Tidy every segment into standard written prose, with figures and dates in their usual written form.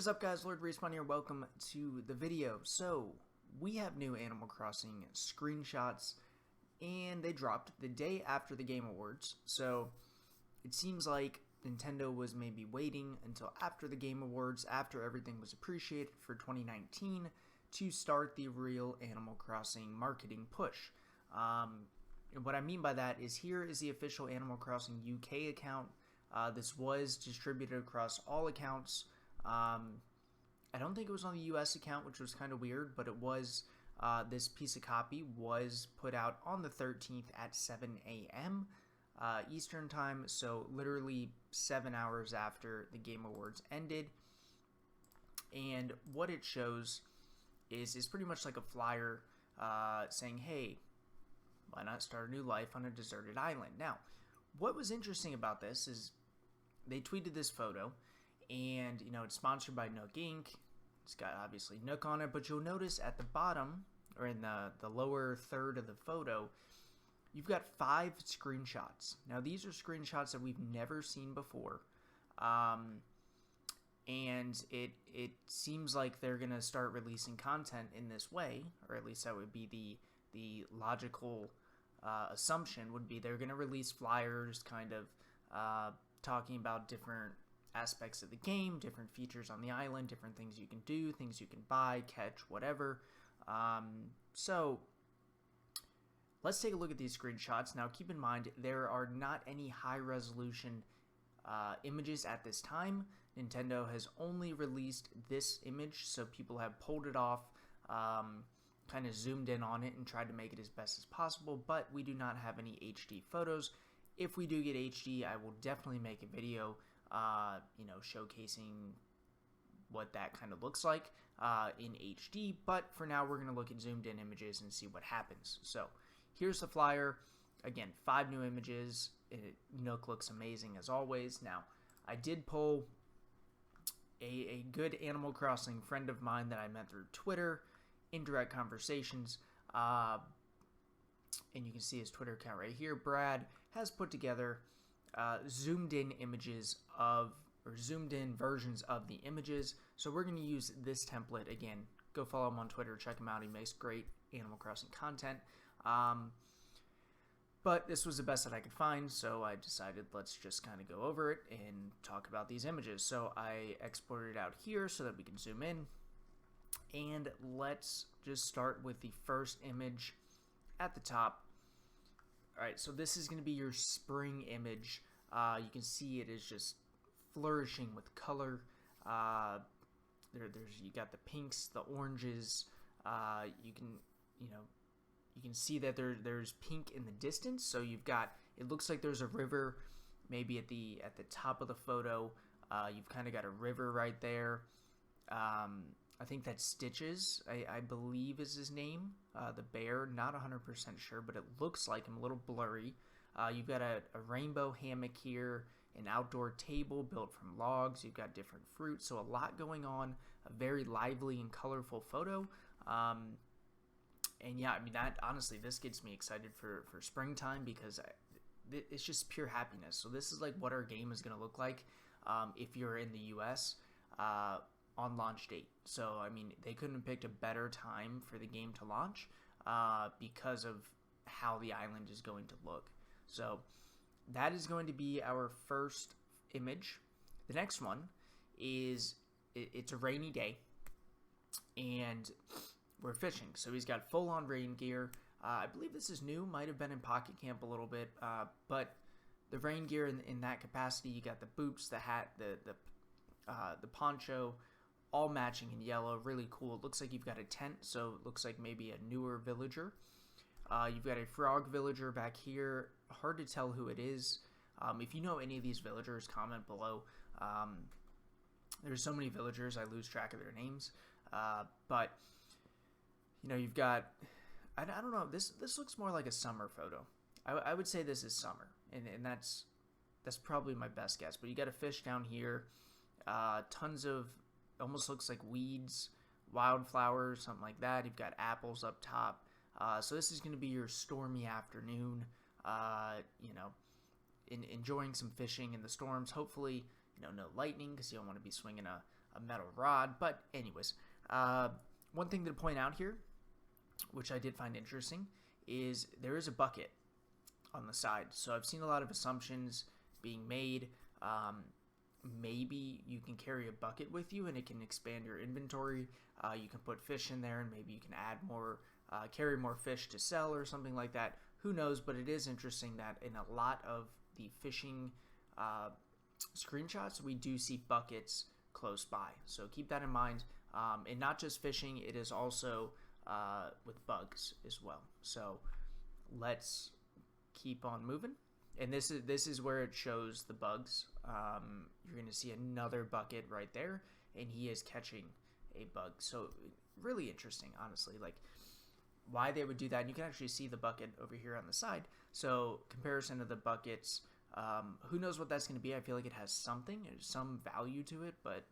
What is up, guys? Lord Respawn here. Welcome to the video. So, we have new Animal Crossing screenshots, and they dropped the day after the Game Awards. So, it seems like Nintendo was maybe waiting until after the Game Awards, after everything was appreciated for 2019, to start the real Animal Crossing marketing push. And what I mean by that is here is the official Animal Crossing UK account. This was distributed across all accounts. I don't think it was on the US account, which was kind of weird, but it was, this piece of copy was put out on the 13th at 7 a.m. Eastern time, so literally 7 hours after the Game Awards ended. And what it shows is pretty much like a flyer saying, hey, why not start a new life on a deserted island? Now, what was interesting about this is they tweeted this photo, and, you know, it's sponsored by Nook Inc. It's got, obviously, Nook on it, but you'll notice at the bottom, or in the lower third of the photo, you've got 5 screenshots. Now, these are screenshots that we've never seen before, and it seems like they're going to start releasing content in this way, or at least that would be the logical assumption would be they're going to release flyers kind of talking about different aspects of the game, different features on the island, different things you can do, things you can buy, catch, whatever. So let's take a look at these screenshots. Now keep in mind there are not any high resolution images at this time. Nintendo has only released this image, so people have pulled it off, kind of zoomed in on it and tried to make it as best as possible, but we do not have any HD photos. If we do get HD, I will definitely make a video you know, showcasing what that kind of looks like in HD, but for now we're going to look at zoomed in images and see what happens. So here's the flyer. Again, 5 new images. Nook looks amazing as always. Now, I did pull a good Animal Crossing friend of mine that I met through Twitter, indirect conversations, and you can see his Twitter account right here. Brad has put together zoomed in images of, or zoomed in versions of the images. So we're going to use this template. Again, go follow him on Twitter, check him out. He makes great Animal Crossing content. But this was the best that I could find, so I decided let's just kind of go over it and talk about these images. So I exported it out here so that we can zoom in. And let's just start with the first image at the top. Alright, so this is going to be your spring image. You can see it is just flourishing with color. You got the pinks, the oranges. You can see that there's pink in the distance. So you've got, it looks like there's a river maybe at the top of the photo. You've kind of got a river right there. I think that's Stitches, I believe is his name, the bear, not 100% sure, but it looks like him, a little blurry. You've got a rainbow hammock here, an outdoor table built from logs, you've got different fruits, so a lot going on, a very lively and colorful photo. And yeah, I mean, that honestly, this gets me excited for springtime because it's just pure happiness. So this is like what our game is going to look like if you're in the US on launch date. So, I mean, they couldn't have picked a better time for the game to launch because of how the island is going to look. So, that is going to be our first image. The next one is, it's a rainy day, and we're fishing. So, he's got full-on rain gear. I believe this is new, might have been in Pocket Camp a little bit, but the rain gear in that capacity, you got the boots, the hat, the poncho, all matching in yellow, really cool. It looks like you've got a tent, so it looks like maybe a newer villager. You've got a frog villager back here. Hard to tell who it is. If you know any of these villagers, comment below. There's so many villagers, I lose track of their names. But, you know, you've got, I don't know, this looks more like a summer photo. I would say this is summer, and that's probably my best guess. But you got a fish down here, tons of, almost looks like weeds, wildflowers, something like that. You've got apples up top. So this is going to be your stormy afternoon, you know, enjoying some fishing in the storms. Hopefully, you know, no lightning because you don't want to be swinging a metal rod. But anyways, one thing to point out here, which I did find interesting, is there is a bucket on the side. So I've seen a lot of assumptions being made. Maybe you can carry a bucket with you and it can expand your inventory. You can put fish in there and maybe you can add more, carry more fish to sell or something like that. Who knows? But it is interesting that in a lot of the fishing screenshots, we do see buckets close by. So keep that in mind. And not just fishing, it is also with bugs as well. So let's keep on moving. And this is where it shows the bugs. You're going to see another bucket right there, and he is catching a bug. So really interesting, honestly, like why they would do that. And you can actually see the bucket over here on the side. So comparison of the buckets, who knows what that's going to be. I feel like it has something, some value to it, but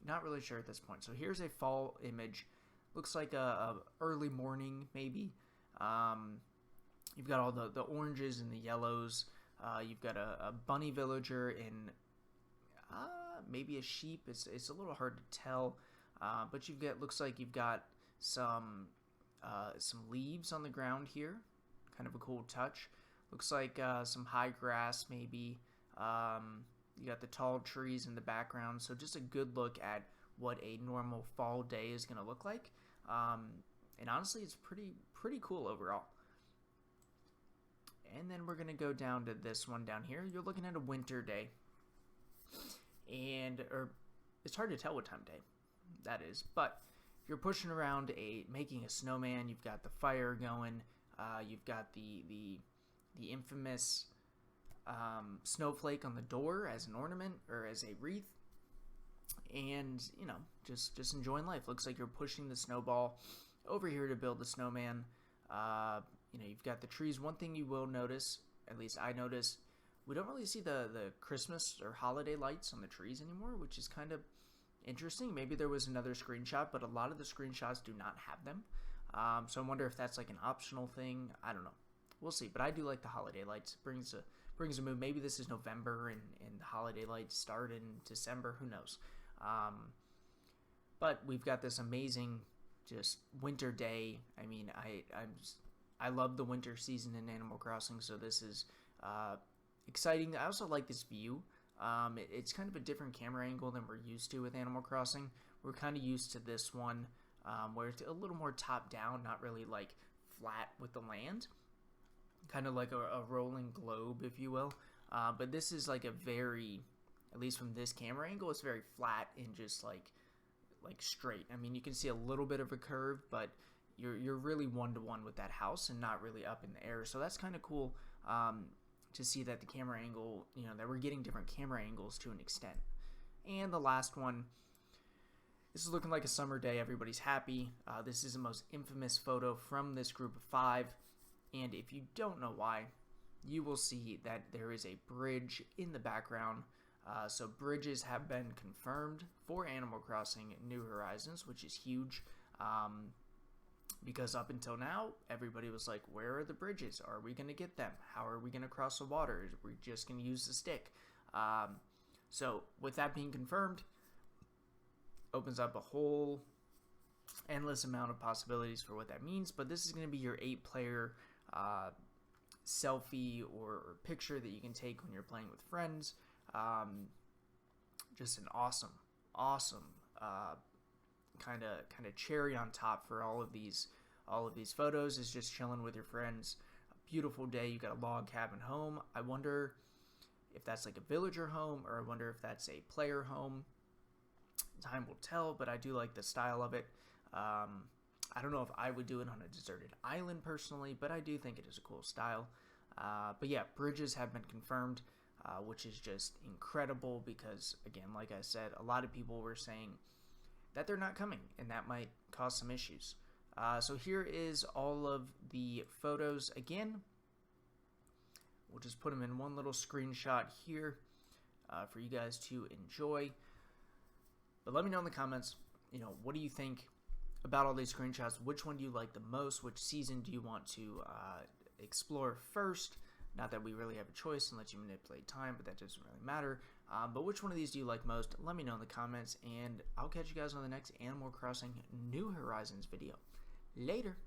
not really sure at this point. So here's a fall image. Looks like a early morning, maybe. You've got all the oranges and the yellows. You've got a bunny villager and maybe a sheep. It's a little hard to tell, but looks like you've got some leaves on the ground here. Kind of a cool touch. Looks like some high grass maybe. You got the tall trees in the background. So just a good look at what a normal fall day is going to look like. And honestly, it's pretty cool overall. And then we're going to go down to this one down here. You're looking at a winter day. Or it's hard to tell what time of day that is. But you're pushing around making a snowman. You've got the fire going. You've got the infamous snowflake on the door as an ornament or as a wreath. And, just enjoying life. Looks like you're pushing the snowball over here to build the snowman. You've got the trees. One thing you will notice, at least I noticed, we don't really see the Christmas or holiday lights on the trees anymore, which is kind of interesting. Maybe there was another screenshot, but a lot of the screenshots do not have them. So I wonder if that's like an optional thing. I don't know. We'll see. But I do like the holiday lights. It brings a mood. Maybe this is November and the holiday lights start in December. Who knows? But we've got this amazing just winter day. I mean, I love the winter season in Animal Crossing, so this is exciting. I also like this view. It's kind of a different camera angle than we're used to with Animal Crossing. We're kind of used to this one where it's a little more top down, not really like flat with the land. Kind of like a rolling globe, if you will. But this is like a very, at least from this camera angle, it's very flat and just like straight. I mean, you can see a little bit of a curve, but you're really one-to-one with that house and not really up in the air. So that's kind of cool to see that the camera angle, that we're getting different camera angles to an extent. And the last one, this is looking like a summer day. Everybody's happy. This is the most infamous photo from this group of 5. And if you don't know why, you will see that there is a bridge in the background. So bridges have been confirmed for Animal Crossing New Horizons, which is huge. Because up until now, everybody was like, where are the bridges? Are we going to get them? How are we going to cross the water? We're just going to use the stick. So with that being confirmed, opens up a whole endless amount of possibilities for what that means. But this is going to be your 8-player selfie or picture that you can take when you're playing with friends. Just an awesome kind of cherry on top for all of these photos is just chilling with your friends. A beautiful day. You got a log cabin home. I wonder if that's like a villager home, or I wonder if that's a player home. Time will tell, but I do like the style of it. I don't know if I would do it on a deserted island personally, but I do think it is a cool style. But yeah, bridges have been confirmed, which is just incredible because, again, like I said, a lot of people were saying that they're not coming, and that might cause some issues. So here is all of the photos again. We'll just put them in one little screenshot here for you guys to enjoy. But let me know in the comments, what do you think about all these screenshots? Which one do you like the most? Which season do you want to explore first? Not that we really have a choice and let you manipulate time, but that doesn't really matter. But which one of these do you like most? Let me know in the comments, and I'll catch you guys on the next Animal Crossing New Horizons video. Later!